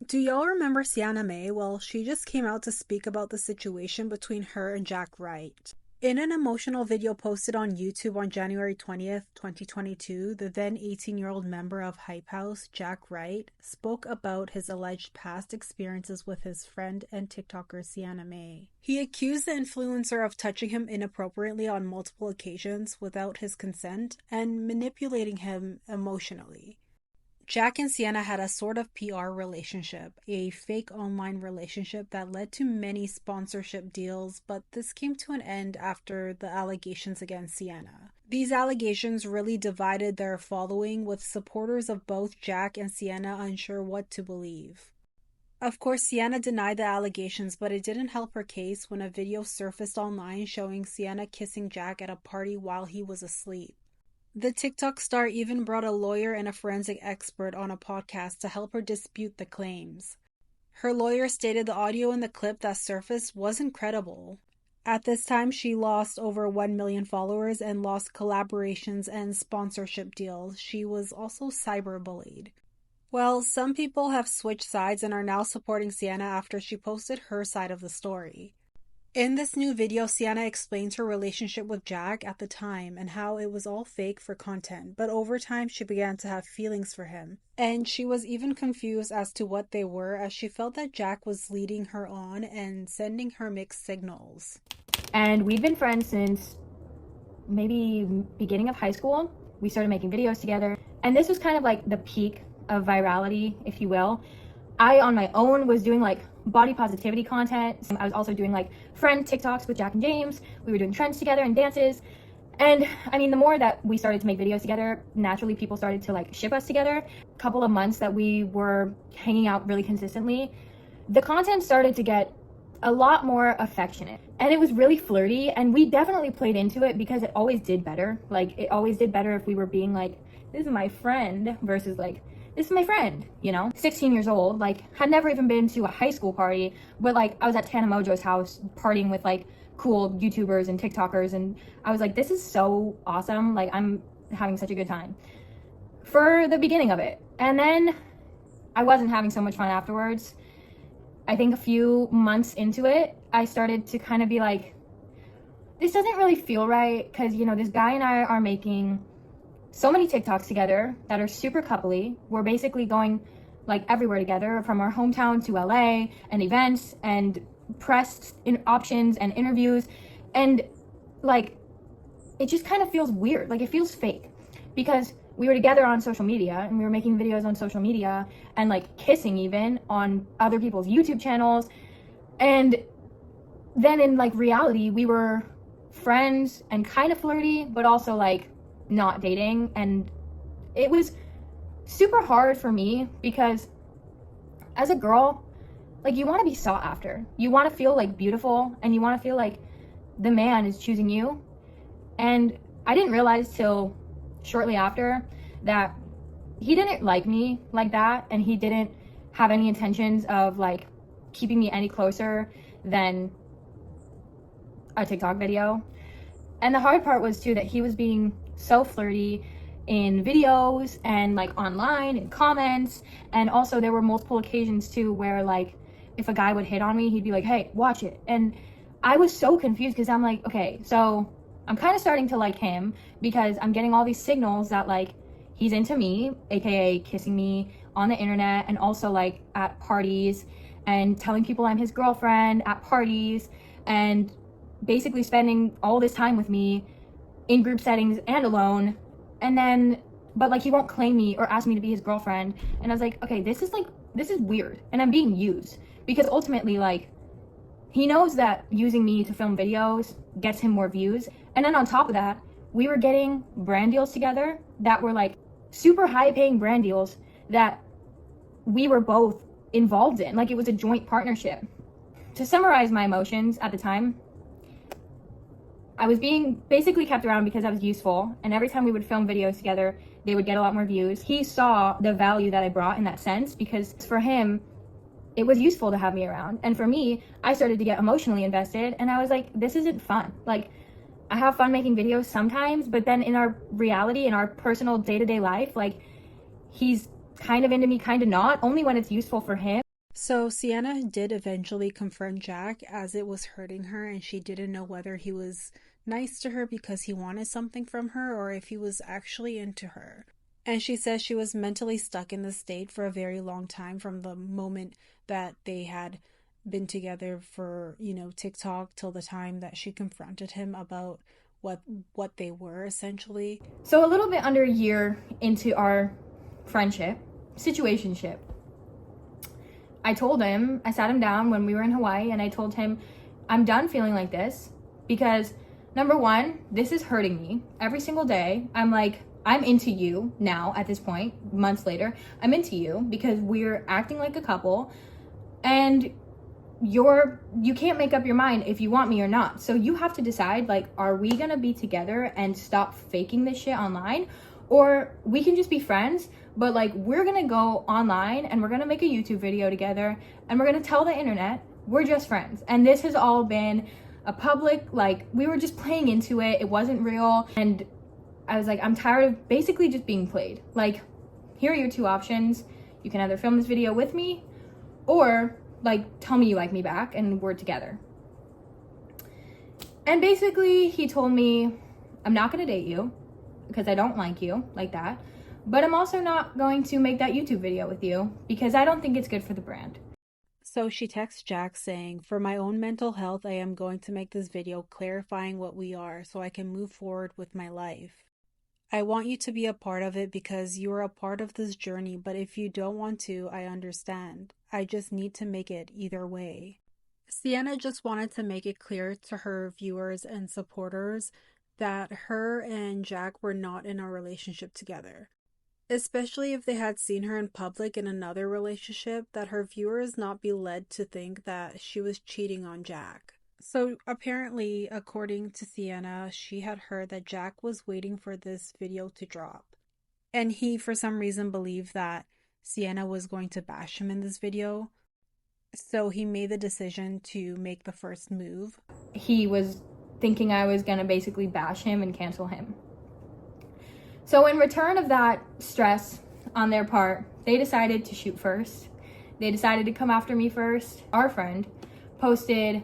Do y'all remember Sienna Mae? Well, she just came out to speak about the situation between her and Jack Wright. In an emotional video posted on YouTube on January 20th, 2022, the then 18-year-old member of Hype House, Jack Wright, spoke about his alleged past experiences with his friend and TikToker Sienna Mae. He accused the influencer of touching him inappropriately on multiple occasions without his consent and manipulating him emotionally. Jack and Sienna had a sort of PR relationship, a fake online relationship that led to many sponsorship deals, but this came to an end after the allegations against Sienna. These allegations really divided their following, with supporters of both Jack and Sienna unsure what to believe. Of course, Sienna denied the allegations, but it didn't help her case when a video surfaced online showing Sienna kissing Jack at a party while he was asleep. The TikTok star even brought a lawyer and a forensic expert on a podcast to help her dispute the claims. Her lawyer stated the audio in the clip that surfaced wasn't credible. At this time, she lost over 1 million followers and lost collaborations and sponsorship deals. She was also cyberbullied. Well, some people have switched sides and are now supporting Sienna after she posted her side of the story. In this new video, Sienna explains her relationship with Jack at the time and how it was all fake for content, but over time she began to have feelings for him. And she was even confused as to what they were, as she felt that Jack was leading her on and sending her mixed signals. And we've been friends since maybe beginning of high school. We started making videos together, and this was kind of like the peak of virality, if you will. I, on my own, was doing like body positivity content. I was also doing like friend TikToks with Jack and James. We were doing trends together and dances. And I mean, the more that we started to make videos together, naturally people started to like ship us together. A couple of months that we were hanging out really consistently, the content started to get a lot more affectionate. And it was really flirty, and we definitely played into it because it always did better. Like, it always did better if we were being like, this is my friend, versus like, this is my friend, you know? 16 years old, like, had never even been to a high school party, but like, I was at Tana Mojo's house partying with like cool YouTubers and TikTokers, and I was like, this is so awesome. Like, I'm having such a good time for the beginning of it. And then I wasn't having so much fun afterwards. I think a few months into it, I started to kind of be like, this doesn't really feel right, because, you know, this guy and I are making so many TikToks together that are super coupley. We're basically going like everywhere together, from our hometown to LA, and events and press options and interviews. And like, it just kind of feels weird. Like, it feels fake, because we were together on social media and we were making videos on social media and like kissing even on other people's YouTube channels. And then in like reality, we were friends and kind of flirty, but also like not dating. And it was super hard for me, because as a girl, like, you want to be sought after, you want to feel like beautiful, and you want to feel like the man is choosing you. And I didn't realize till shortly after that he didn't like me like that, and he didn't have any intentions of like keeping me any closer than a TikTok video. And the hard part was too that he was being so flirty in videos and like online in comments. And also there were multiple occasions too where like if a guy would hit on me, he'd be like, hey, watch it. And I was so confused, because I'm like, okay, so I'm kind of starting to like him because I'm getting all these signals that like he's into me, aka kissing me on the internet, and also like at parties, and telling people I'm his girlfriend at parties, and basically spending all this time with me in group settings and alone. And then, but like, he won't claim me or ask me to be his girlfriend. And I was like, okay, this is weird, and I'm being used, because ultimately like he knows that using me to film videos gets him more views. And then on top of that, we were getting brand deals together that were like super high paying brand deals that we were both involved in. Like, it was a joint partnership. To summarize my emotions at the time, I was being basically kept around because I was useful, and every time we would film videos together, they would get a lot more views. He saw the value that I brought in that sense, because for him, it was useful to have me around. And for me, I started to get emotionally invested, and I was like, this isn't fun. Like, I have fun making videos sometimes, but then in our reality, in our personal day-to-day life, like, he's kind of into me, kind of not, only when it's useful for him. So Sienna did eventually confront Jack as it was hurting her, and she didn't know whether he was nice to her because he wanted something from her or if he was actually into her. And she says she was mentally stuck in this state for a very long time from the moment that they had been together for, TikTok till the time that she confronted him about what they were essentially. So a little bit under a year into our friendship, situationship, I sat him down when we were in Hawaii, and I told him, I'm done feeling like this because, number one, this is hurting me every single day. I'm into you now at this point, months later. I'm into you because we're acting like a couple, and you can't make up your mind if you want me or not. So you have to decide, are we gonna be together and stop faking this shit online? Or we can just be friends, but we're gonna go online and we're gonna make a YouTube video together and we're gonna tell the internet we're just friends. And this has all been a public, we were just playing into it. It wasn't real. And I was I'm tired of basically just being played. Here are your two options. You can either film this video with me or tell me you like me back and we're together. And basically he told me, I'm not gonna date you because I don't like you like that, but I'm also not going to make that YouTube video with you because I don't think it's good for the brand. So she texts Jack saying, for my own mental health, I am going to make this video clarifying what we are so I can move forward with my life. I want you to be a part of it because you are a part of this journey, but if you don't want to, I understand. I just need to make it either way. Sienna just wanted to make it clear to her viewers and supporters that her and Jack were not in a relationship together. Especially if they had seen her in public in another relationship, that her viewers not be led to think that she was cheating on Jack. So apparently, according to Sienna, she had heard that Jack was waiting for this video to drop. And he, for some reason, believed that Sienna was going to bash him in this video. So he made the decision to make the first move. He was thinking I was going to basically bash him and cancel him. So in return of that stress on their part, they decided to shoot first. They decided to come after me first. Our friend posted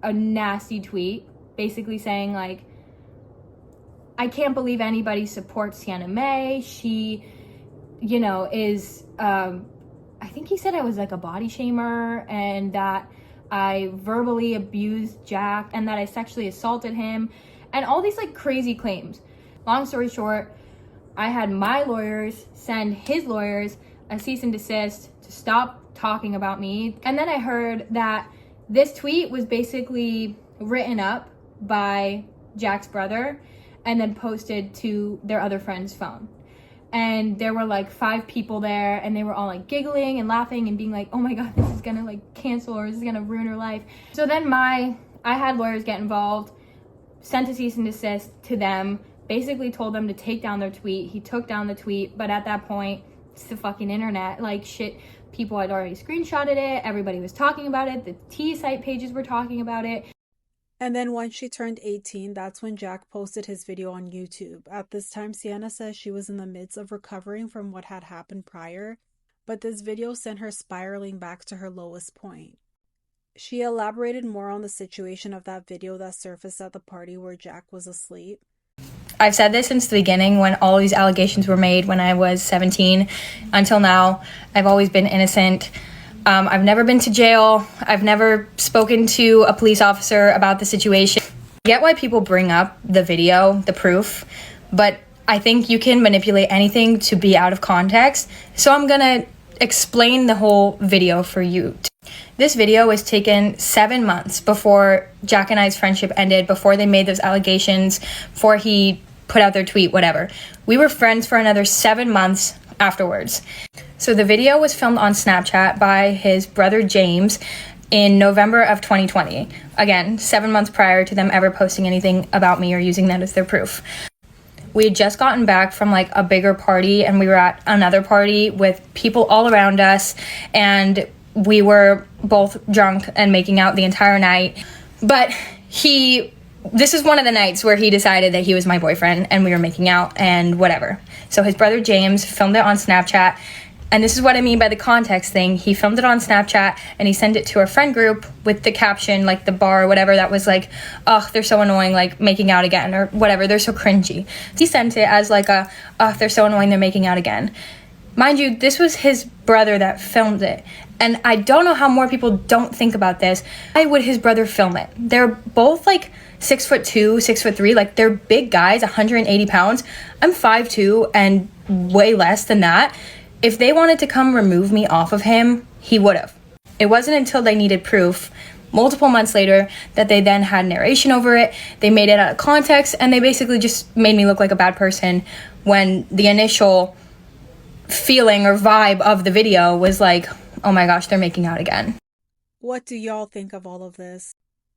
a nasty tweet basically saying I can't believe anybody supports Sienna Mae. She, is, I think he said I was a body shamer and that I verbally abused Jack and that I sexually assaulted him and all these crazy claims. Long story short, I had my lawyers send his lawyers a cease and desist to stop talking about me. And then I heard that this tweet was basically written up by Jack's brother and then posted to their other friend's phone. And there were 5 people there and they were all giggling and laughing and being oh my God, this is gonna cancel or this is gonna ruin her life. So then I had lawyers get involved, sent a cease and desist to them, basically told them to take down their tweet. He took down the tweet, but at that point, it's the fucking internet. Shit, people had already screenshotted it. Everybody was talking about it. The T site pages were talking about it. And then once she turned 18, that's when Jack posted his video on YouTube. At this time, Sienna says she was in the midst of recovering from what had happened prior, but this video sent her spiraling back to her lowest point. She elaborated more on the situation of that video that surfaced at the party where Jack was asleep. I've said this since the beginning when all these allegations were made when I was 17 until now. I've always been innocent. I've never been to jail. I've never spoken to a police officer about the situation. I get why people bring up the video, the proof, but I think you can manipulate anything to be out of context. So I'm gonna explain the whole video for you. This video was taken 7 months before Jack and I's friendship ended, before they made those allegations, before he put out their tweet, whatever. We were friends for another 7 months afterwards. So the video was filmed on Snapchat by his brother James in November of 2020. Again, 7 months prior to them ever posting anything about me or using that as their proof. We had just gotten back from a bigger party and we were at another party with people all around us and we were both drunk and making out the entire night. But this is one of the nights where he decided that he was my boyfriend and we were making out and whatever. So his brother James filmed it on Snapchat And this is what I mean by the context thing. He filmed it on Snapchat and he sent it to our friend group with the caption, like the bar or whatever, that was like, "Ugh, they're so annoying, like making out again," or whatever, "They're so cringy." He sent it as like a, "Ugh, they're so annoying, they're making out again." Mind you, this was his brother that filmed it. And I don't know how more people don't think about this. Why would his brother film it? They're both like 6'2", 6'3", like they're big guys, 180 pounds. I'm 5'2" and way less than that. If they wanted to come remove me off of him, he would have. It wasn't until they needed proof, multiple months later, that they then had narration over it. They made it out of context, and they basically just made me look like a bad person when the initial feeling or vibe of the video was like, oh my gosh, they're making out again. What do y'all think of all of this?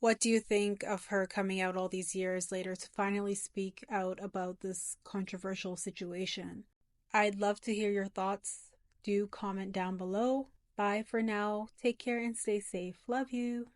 What do you think of her coming out all these years later to finally speak out about this controversial situation? I'd love to hear your thoughts. Do comment down below. Bye for now. Take care and stay safe. Love you.